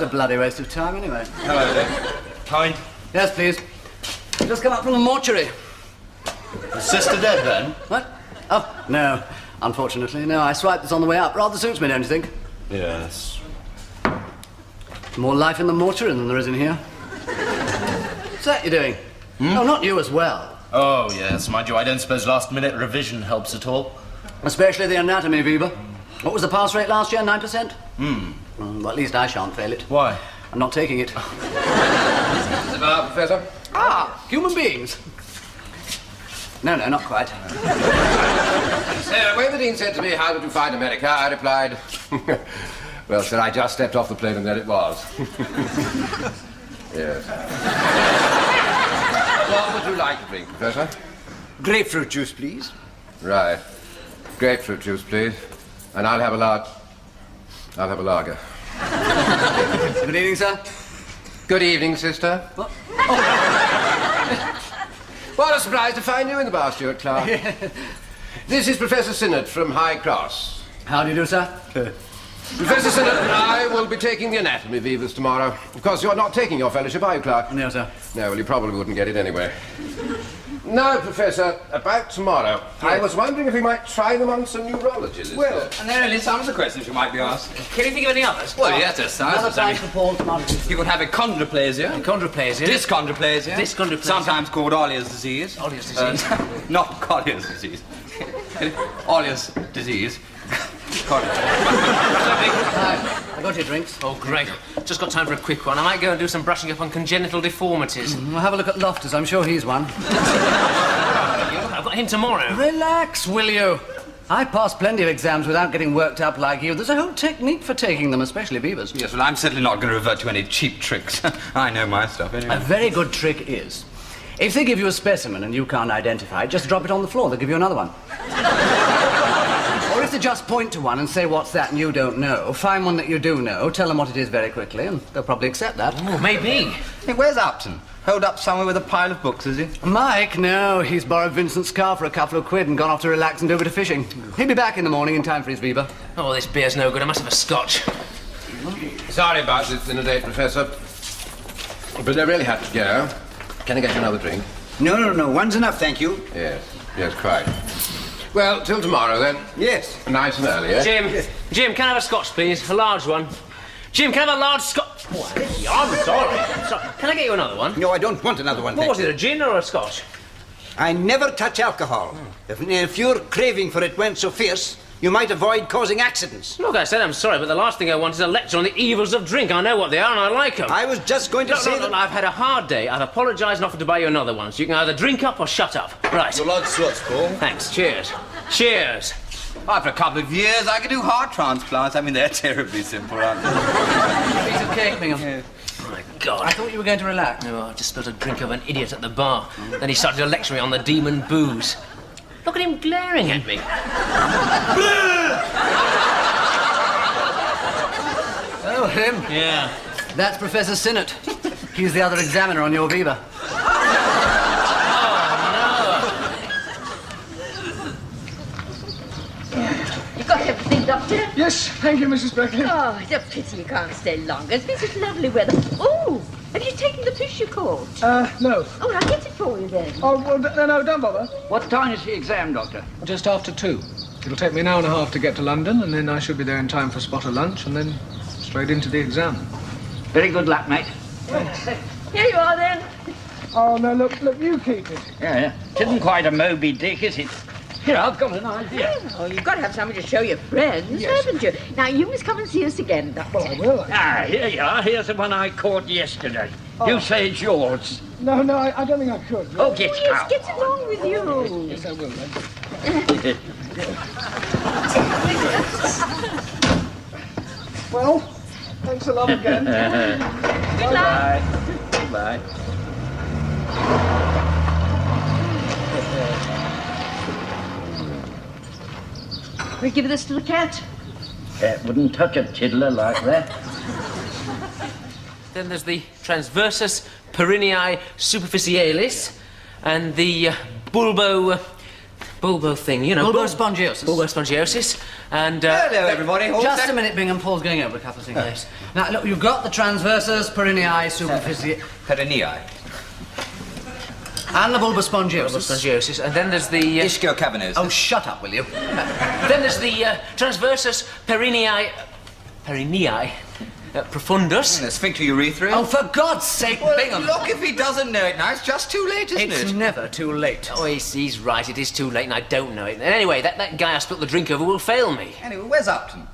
was a bloody waste of time, anyway. Hello there. Kind. Yes, please. Just come up from the mortuary. Is Sister dead, then? What? Oh, no. Unfortunately, no. I swiped this on the way up. Rather suits me, don't you think? Yes. More life in the mortuary than there is in here. What's that you're doing? Oh, not you as well. Oh, yes. Mind you, I don't suppose last-minute revision helps at all. Especially the anatomy, Viva. What was the pass rate last year? 9%? Well, at least I shan't fail it. Why? I'm not taking it. Professor? Ah, human beings. No, not quite. When the Dean said to me, how did you find America, I replied, well, sir, I just stepped off the plane and there it was. Yes. What would you like to drink, Professor? Grapefruit juice, please. Right. Grapefruit juice, please. And I'll have a lager. Good evening, sir. Good evening, sister. What? What a surprise to find you in the bar, Stuart Clark. This is Professor Sinnott from High Cross. How do you do, sir? Professor Sinnott and I will be taking the anatomy Vivas tomorrow. Of course, you're not taking your fellowship, are you, Clark? No, sir. No, well, you probably wouldn't get it anyway. Now, Professor, about tomorrow. Yes. I was wondering if we might try them on some neurologists. Well, and there are some of the questions you might be asked. Can you think of any others? Well, yes, there's Another some. time for Paul tomorrow. You could have achondroplasia. Achondroplasia. Dyschondroplasia. Dyschondroplasia. Sometimes called Ollier's disease. Ollier's disease. Not Collier's disease. Ollier's disease. I got your drinks. Oh, great. Just got time for a quick one. I might go and do some brushing up on congenital deformities. We'll have a look at Loftus. I'm sure he's one. I've got him tomorrow. Relax, will you? I passed plenty of exams without getting worked up like you. There's a whole technique for taking them, especially beavers. Yes, well, I'm certainly not going to revert to any cheap tricks. I know my stuff, anyway. A very good trick is, if they give you a specimen and you can't identify it, just drop it on the floor. They'll give you another one. Or if they just point to one and say, what's that, and you don't know, find one that you do know, tell them what it is very quickly, and they'll probably accept that. Oh, maybe. Hey, where's Upton? Holed up somewhere with a pile of books, is he? Mike, no. He's borrowed Vincent's car for a couple of quid and gone off to relax and do a bit of fishing. He'll be back in the morning in time for his Viva. Oh, this beer's no good. I must have a scotch. Sorry about this dinner date, Professor. But I really have to go. Can I get you another drink? No. One's enough, thank you. Yes, quite. Well, till tomorrow, then. Yes. Nice and early, eh? Jim, can I have a scotch, please? A large one. Jim, can I have a large scotch? Oh, I'm sorry. Can I get you another one? No, I don't want another one, What was thank it, a gin or a scotch? I never touch alcohol. If your craving for it went so fierce, you might avoid causing accidents. Look, I said I'm sorry, but the last thing I want is a lecture on the evils of drink. I know what they are and I like them. I was just going to say that... I've had a hard day. I've apologised and offered to buy you another one, so you can either drink up or shut up. Right. Well, lots of Paul. Thanks. Cheers. Cheers. After a couple of years, I could do heart transplants. I mean, they're terribly simple, aren't they? A piece of cake, Bingham. Yeah. Oh, my God. I thought you were going to relax. No, I just spilled a drink of an idiot at the bar. Then he started to lecture me on the demon booze. Look at him glaring at me. Oh, him? Yeah. That's Professor Sinnott. He's the other examiner on your Viva. You got everything, Doctor? Yes, thank you, Mrs. Beckley. Oh, it's a pity you can't stay longer. It's been such lovely weather. Oh, have you taken the fish you caught? No. Oh, I'll get it for you then. Oh, well, no, don't bother. What time is the exam, Doctor? Just after 2. It'll take me an hour and a half to get to London, and then I should be there in time for a spot of lunch, and then straight into the exam. Very good luck, mate. Here you are, then. Oh, no, look, you keep it. Yeah. It isn't quite a Moby Dick, is it? Here, I've got an idea. Oh, you've got to have something to show your friends, haven't you? Now, you must come and see us again, Doctor. Well, I will. Here you are. Here's the one I caught yesterday. You say it's yours. No, I don't think I could. Oh, get Yes, out. get along with you. Yes, I will, then. Well, thanks a lot again. Good luck. Goodbye. Will you give this to the cat? Cat wouldn't touch a tiddler like that. Then there's the transversus perineae superficialis and the bulbo bulbo thing, you know. Bulbospongiosis. Bulbospongiosis. And, Hello, everybody. All Just set? a minute, Bingham. Paul's going over a couple of things. Yes. Now, look, you've got the transversus, perineae, superficie, Perineae. and the bulbospongiosis. Bulbospongiosis. And then there's the... Ischiocavernosus. Oh, shut up, will you? Then there's the transversus perineae... Perineae profundus. The sphincter urethra. Oh, for God's sake, Well, Bingham! look, if he doesn't know it now, it's just too late, isn't It's it? never too late. Oh, he's right. It is too late and I don't know it. And anyway, that guy I spilt the drink over will fail me. Anyway, where's Upton?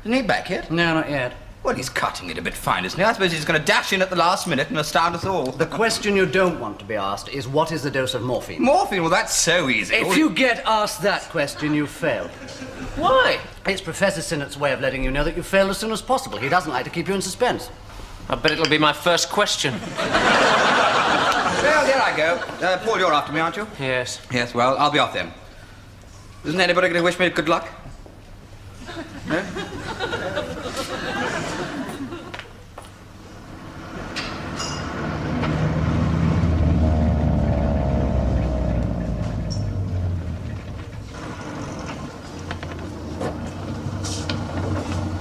Isn't he back yet? No, not yet. Well, he's cutting it a bit fine, isn't he? I suppose he's going to dash in at the last minute and astound us all. The question you don't want to be asked is what is the dose of morphine? Morphine? Well, that's so easy. If you get asked that question, you've failed. Why? It's Professor Sinnott's way of letting you know that you've failed as soon as possible. He doesn't like to keep you in suspense. I bet it'll be my first question. Well, here I go. Paul, you're after me, aren't you? Yes. Yes, well, I'll be off then. Isn't anybody going to wish me good luck? No?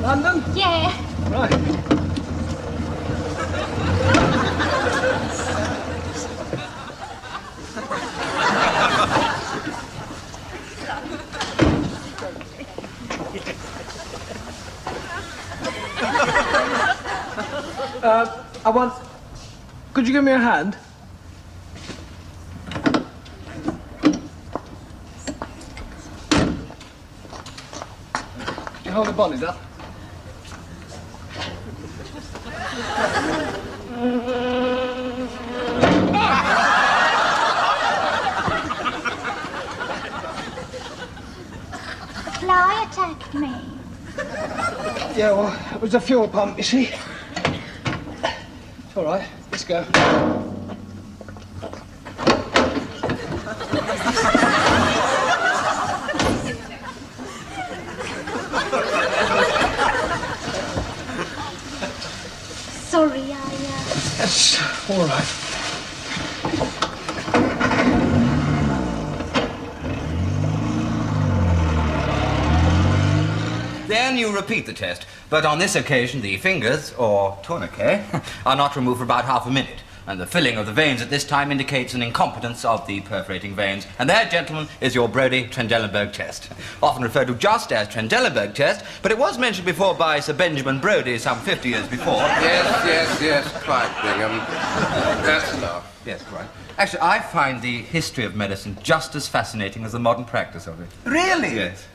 London? Yeah. Right. I want... Could you give me a hand? Could you hold the bonnet up? A fly attacked me. Yeah, well, it was a fuel pump, you see. It's all right. Let's go. Sorry, That's all right. Then you repeat the test. But on this occasion, the fingers, or tourniquet, are not removed for about half a minute. And the filling of the veins at this time indicates an incompetence of the perforating veins. And there, gentlemen, is your Brodie-Trendelenburg test. Often referred to just as Trendelenburg test, but it was mentioned before by Sir Benjamin Brodie some 50 years before. Yes, quite, Bingham. That's enough. Yes, quite. Actually, I find the history of medicine just as fascinating as the modern practice of it. Really? Yes.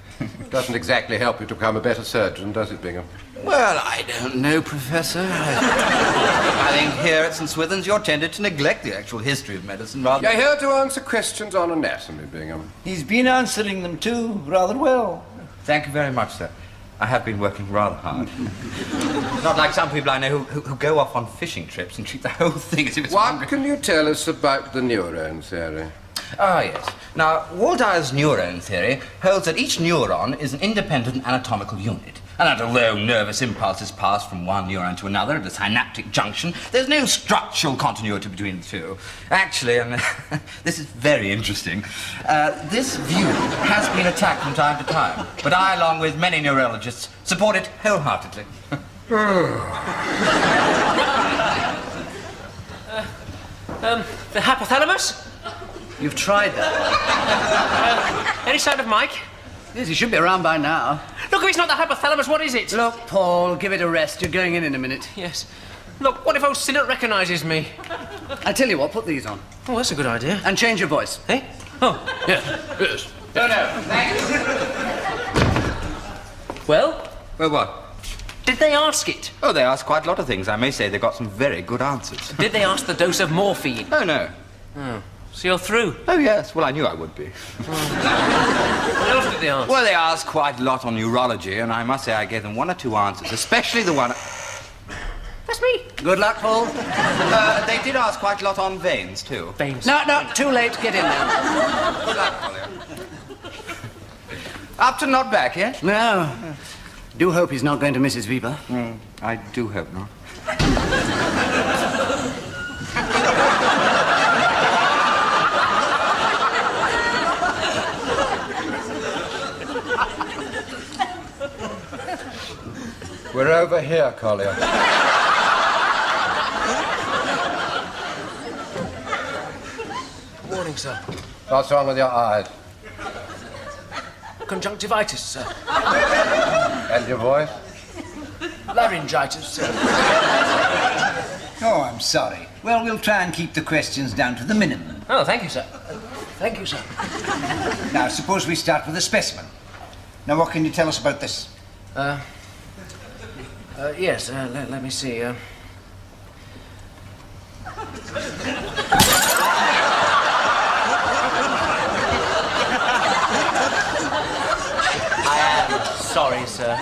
Doesn't exactly help you to become a better surgeon, does it, Bingham? Well, I don't know, Professor. I think here at St. Swithin's you're tended to neglect the actual history of medicine rather You're here to answer questions on anatomy, Bingham. He's been answering them too, rather well. Thank you very much, sir. I have been working rather hard. Not like some people I know who go off on fishing trips and treat the whole thing as if it's What can you tell us about the neuron theory? Ah, yes. Now, Waldire's neuron theory holds that each neuron is an independent anatomical unit, and that although nervous impulses pass from one neuron to another at a synaptic junction, there's no structural continuity between the two. Actually, and this is very interesting, this view has been attacked from time to time, but I, along with many neurologists, support it wholeheartedly. The hypothalamus? You've tried that. Any sign of Mike? Yes, he should be around by now. Look, if it's not the hypothalamus, what is it? Look, Paul, give it a rest. You're going in a minute. Yes. Look, what if old Sinnott recognises me? I tell you what, put these on. Oh, that's a good idea. And change your voice. Eh? Oh, Yes, yes. No, thank you. well, Well, what? did they ask it? Oh, they asked quite a lot of things. I may say they got some very good answers. Did they ask the dose of morphine? Oh, no. So you're through. Oh, yes. Well, I knew I would be. What else did they ask? Well, they asked quite a lot on neurology, and I must say I gave them one or two answers, especially the one... That's me. Good luck, Paul. they did ask quite a lot on veins, too. Veins. No, too late. Get in there. Good luck, Collier. Upton not back yet? No. Do hope he's not going to Mrs. Viva. I do hope not. We're over here, Collier. Morning, sir. What's wrong with your eyes? Conjunctivitis, sir. And your voice? Laryngitis, sir. Oh, I'm sorry. Well, we'll try and keep the questions down to the minimum. Oh, thank you, sir. Thank you, sir. Now, suppose we start with a specimen. Now, what can you tell us about this? Yes, let me see. I am sorry, sir.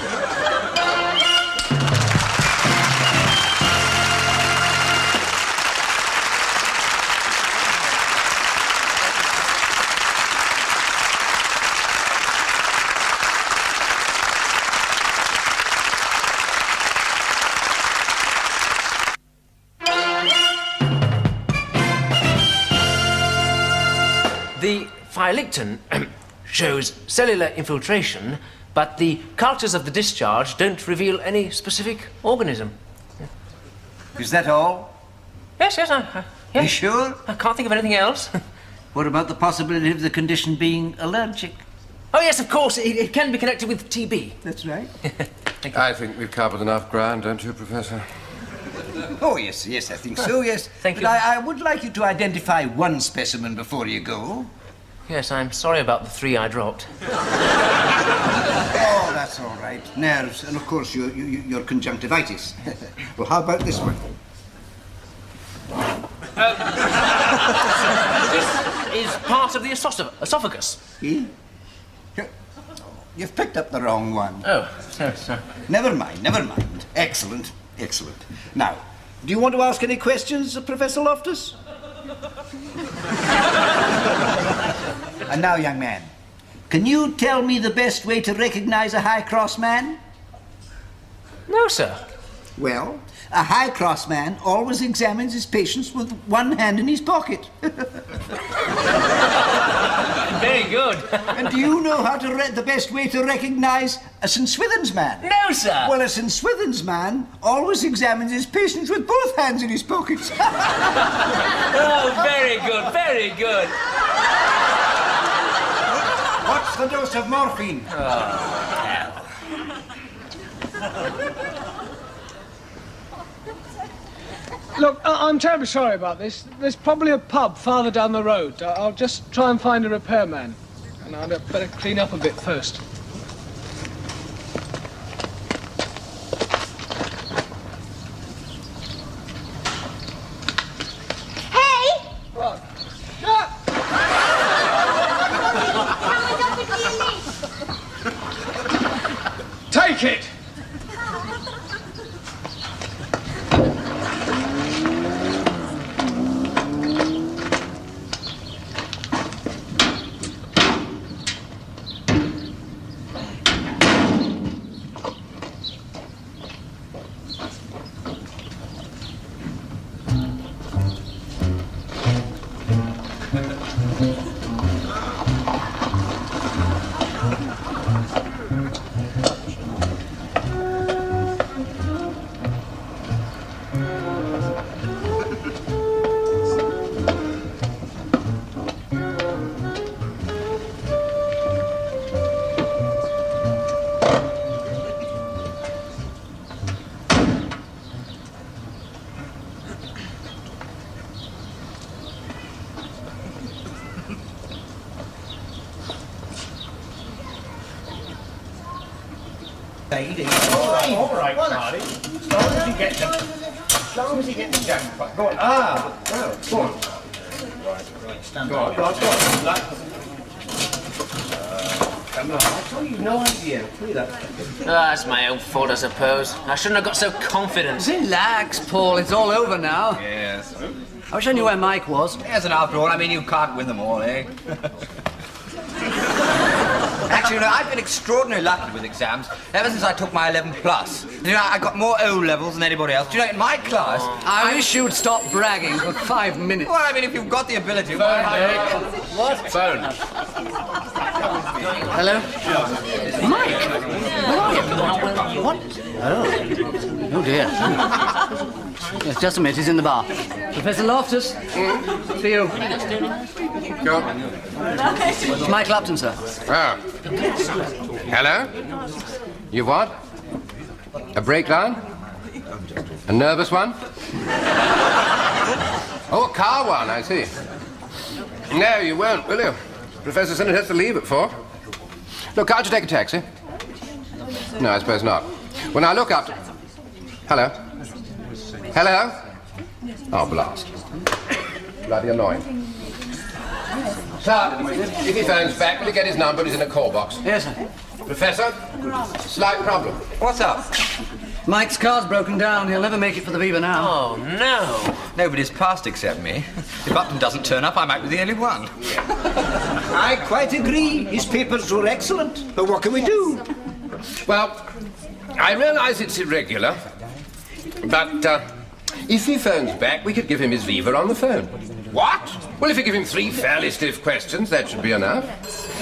The phylicton shows cellular infiltration, but the cultures of the discharge don't reveal any specific organism. Is that all? Yes, yes, You sure? I can't think of anything else. What about the possibility of the condition being allergic? Oh, yes, of course, it can be connected with TB. That's right. Thank you. I think we've covered enough ground, don't you, Professor? Oh, yes, yes, I think so, yes. Thank you. But I would like you to identify one specimen before you go. Yes, I'm sorry about the 3 I dropped. Oh, that's all right. Nerves, and of course your conjunctivitis. Well, how about this one? This is part of the esophagus. Eh? You've picked up the wrong one. Oh, sorry. Never mind, never mind. Excellent, excellent. Now, do you want to ask any questions, Professor Loftus? And now, young man, can you tell me the best way to recognize a high-cross man? No, sir. Well, a high-cross man always examines his patients with one hand in his pocket. Very good. And do you know how to the best way to recognize a St. Swithin's man? No, sir. Well, a St. Swithin's man always examines his patients with both hands in his pockets. Oh, very good, very good. What's the dose of morphine? Look, I'm terribly sorry about this. There's probably a pub farther down the road. I'll just try and find a repairman. And I'd better clean up a bit first. Hey! What? Take it! All right, Marty. As long as you get the jam back. Go on. Go on. Right. Stand on. Go on. Come on. I told you, no idea. That's my own fault, I suppose. I shouldn't have got so confident. Relax, Paul. It's all over now. Yes. I wish I knew where Mike was. Yes, and after all, I mean, you can't win them all, eh? Actually, you know, I've been extraordinarily lucky with exams ever since I took my 11 plus. You know, I got more O levels than anybody else. Do you know, in my class... I wish you'd stop bragging for 5 minutes. Well, I mean, if you've got the ability... What? Phone. Hello? Mike? Where are you? What? Oh dear. Yes, just a minute, he's in the bar. Professor Loftus, for you. Go. It's Michael Upton, sir. Ah. Hello? You what? A breakdown? A nervous one? Oh, a car one, I see. No, you won't, will you? Professor Sinnott has to leave at 4. Look, can't you take a taxi? No, I suppose not. Well, now look up. Hello? Hello? Oh, blast. Bloody annoying. Sir, if he phones back, will he get his number? He's in a call box. Yes, sir. Professor, slight problem. What's up? Mike's car's broken down. He'll never make it for the Viva now. Oh, no. Nobody's passed except me. If Upton doesn't turn up, I might be the only one. I quite agree. His papers were excellent. But what can we do? Well, I realise it's irregular, but if he phones back, we could give him his Viva on the phone. What? Well, if you give him 3 fairly stiff questions, that should be enough.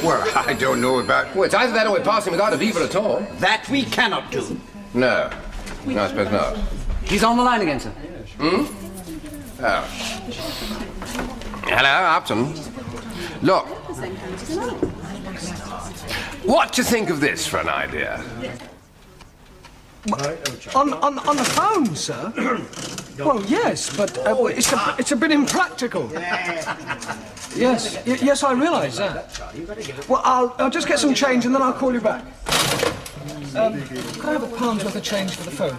Well, I don't know about... Well, it's either that or we pass him without a Viva at all. That we cannot do. No. No, I suppose not. He's on the line again, sir. Hmm? Oh. Hello, Upton. Look. What do you think of this for an idea? On the phone, sir? Well, yes, but it's a bit impractical. Yes, yes, I realise that. Well, I'll just get some change and then I'll call you back. Can I have £1 worth of change for the phone?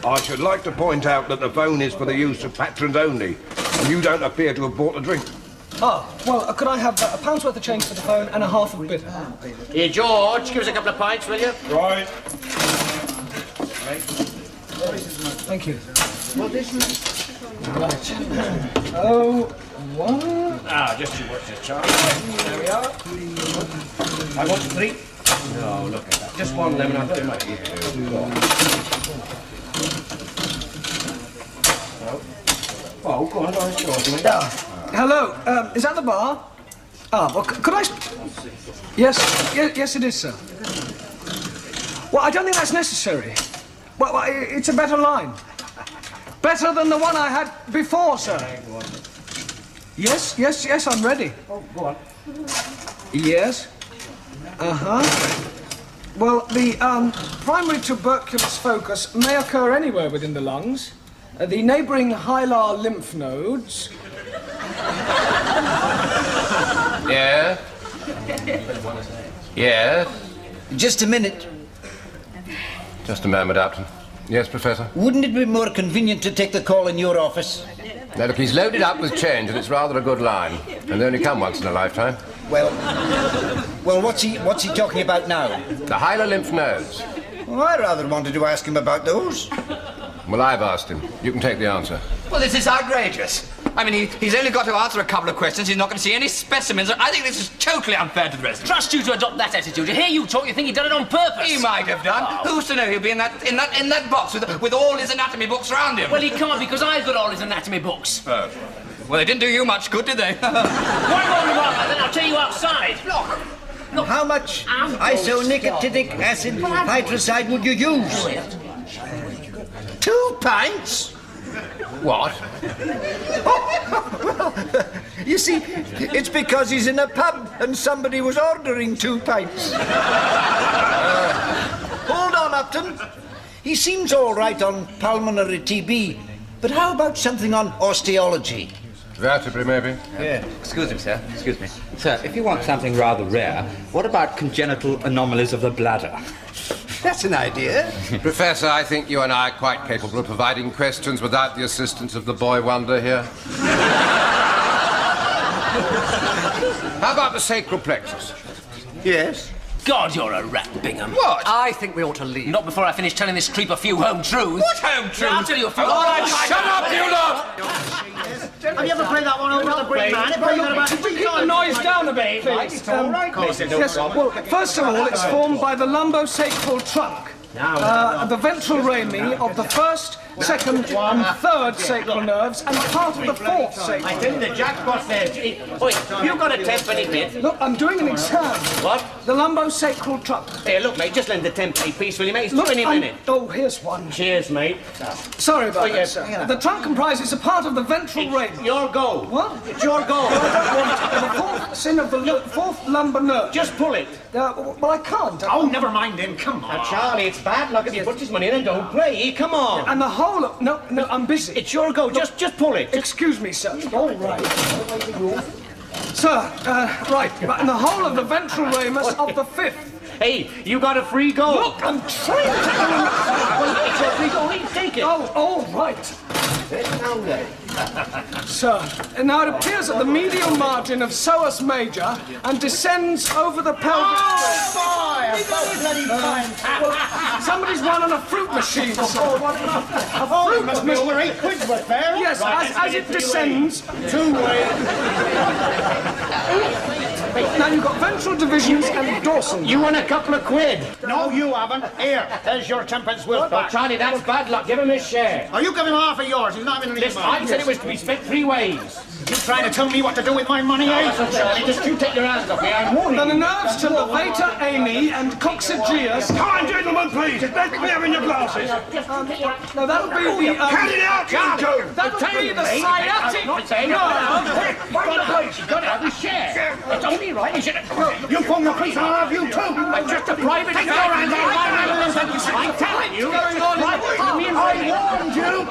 I should like to point out that the phone is for the use of patrons only, and you don't appear to have bought a drink. Ah, well, could I have £1 worth of change for the phone and a half of bitter? Here, George, give us a couple of pints, will you? Right. Thank you. Right. Oh, 1. Ah, just you watch this, Charlie. There we are. I want 3. Oh, look at that. Just 1 lemon after my Oh, go on, Hello, is that the bar? Ah, well, could I... Yes, it is, sir. Well, I don't think that's necessary. Well, it's a better line. Better than the one I had before, sir. Yes, I'm ready. Oh, go on. Yes. Uh-huh. Well, the primary tuberculous focus may occur anywhere within the lungs. The neighbouring hilar lymph nodes. Yeah? Yes? Just a minute. Just a moment, Upton. Yes, Professor? Wouldn't it be more convenient to take the call in your office? Now, look, he's loaded up with change, and it's rather a good line. And they only come once in a lifetime. Well, what's he talking about now? The hilar lymph nodes. Well, I rather wanted to ask him about those. Well, I've asked him. You can take the answer. Well, this is outrageous. I mean, he's only got to answer a couple of questions. He's not going to see any specimens. I think this is totally unfair to the residents. Trust you to adopt that attitude. You hear you talk, you think he done it on purpose. He might have done. Oh. Who's to know he'll be in that box with all his anatomy books around him? Well, he can't because I've got all his anatomy books. Oh. Well, they didn't do you much good, did they? One more remark, then I'll tell you outside. Look. How much isonicotic acid hydroside would you use? 2 pints? What? Well, you see, it's because he's in a pub and somebody was ordering 2 pints. Hold on, Upton. He seems all right on pulmonary TB, but how about something on osteology? Vertebrae, maybe? Yeah. Excuse me, sir. Excuse me. Sir, if you want something rather rare, what about congenital anomalies of the bladder? That's an idea. Professor, I think you and I are quite capable of providing questions without the assistance of the boy wonder here. How about the sacral plexus? Yes. God, you're a rat, Bingham. What? I think we ought to leave. Not before I finish telling this creep a few home truths. What home truths? I'll tell you a few. All right, shut up, you lot! Have you ever played that one over the Green Man? Could you keep the noise down a bit, please? Yes, well, first of all, it's formed by the lumbosacral trunk. The ventral rami of the first second and third sacral nerves and part of the fourth sacral. I tell you, the jackpot's there. Oi, you got a tenpenny bit? Look, I'm doing an exam. What? The lumbosacral trunk. Here, look, mate, just lend the tenpenny piece, will you, mate? It's Look, 20 minutes. oh, here's one. Cheers, mate. Sorry about yeah, that, sir. The trunk comprises a part of the ventral ring. Your goal. What? It's your goal. The fourth sin of the fourth lumbar nerve. Just pull it. Well, I can't. Oh, never mind him. Come on. Now, Charlie, it's bad luck if he puts his money in and don't play. Come on. And the whole of... No, I'm busy. It's your goal. Just pull it. Excuse me, sir. All right. Sir, right. And the whole of the ventral ramus of the fifth. Hey, you got a free goal. Look, I'm trying to... It's your free goal. Take it. Oh, all right. Sir, and now it appears at the medial margin of psoas major and descends over the pelvic. Boy, about bloody time. Well, somebody's running a fruit machine, sir. It must be over 8 quid worth there. Yes, as it descends. 2 ways. Now you've got ventral divisions and dorsal. You won a couple of quid. No, you haven't. Here, there's your 10pence worth back. Charlie, that's bad luck. Give him his share. Are you giving half of yours? He's not having any Listen, money. I said it was to be spent 3 ways. You trying to tell me what to do with my money, eh? Listen, Charlie, just you take your hands off me. I'm warning Now you. the nerves to levator ani and coccygeus. Come on, gentlemen, please. It's better to be having your glasses. Now that'll be the... Cut it out, you two. That'll be the sciatic nerve. Find the place. You've got to have his share. It's only right. You should have... You phone the police, I'll have you too. I'm just a private... Take your hands off my hands. I'm telling you. What's going on in the I warned you.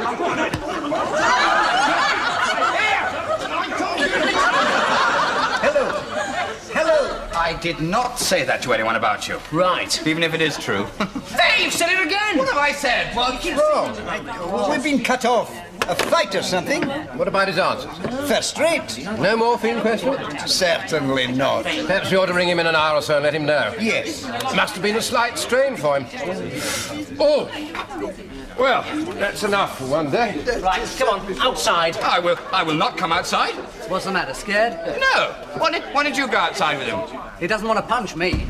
Hello. I did not say that to anyone about you. Right. Even if it is true. Hey, you've said it again! What have I said? What's wrong? We've been cut off. A fight or something? What about his answers? First rate. No morphine question? Certainly not. Perhaps you ought to ring him in an hour or so and let him know. Yes. Must have been a slight strain for him. Oh! Well, that's enough for one day. Right, come on, outside. I will not come outside. What's the matter, scared? No. Why did you go outside with him? He doesn't want to punch me.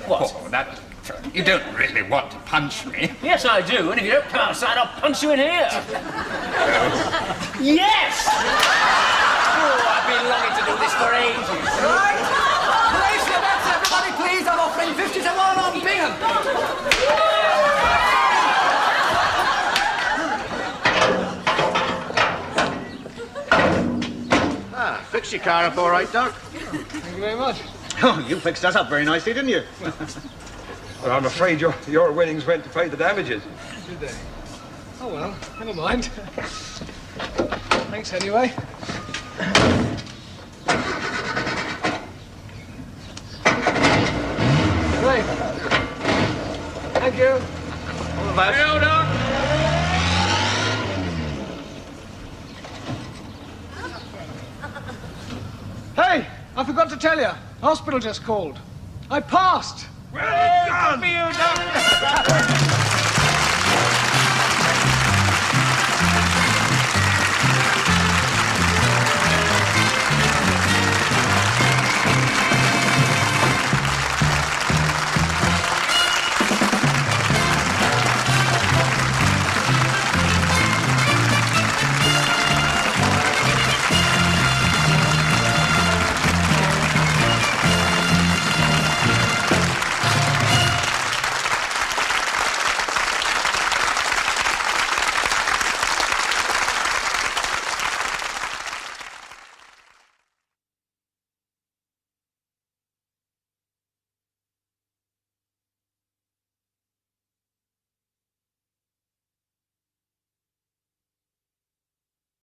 What? Oh, that... You don't really want to punch me. Yes, I do, and if you don't come outside, I'll punch you in here. Yes! Oh, I've been longing to do this for ages. Right? Place your bets, everybody, please. I'm offering 50 to 1 on Bingham. Fix your car up all right, Doc. Thank you very much. Oh, you fixed us up very nicely, didn't you? Well, I'm afraid your winnings went to pay the damages. Did they? Oh well, never mind. Thanks anyway. Great. Thank you. All the best. Hey, I forgot to tell you. Hospital just called. I passed. Well done! For you, Doc.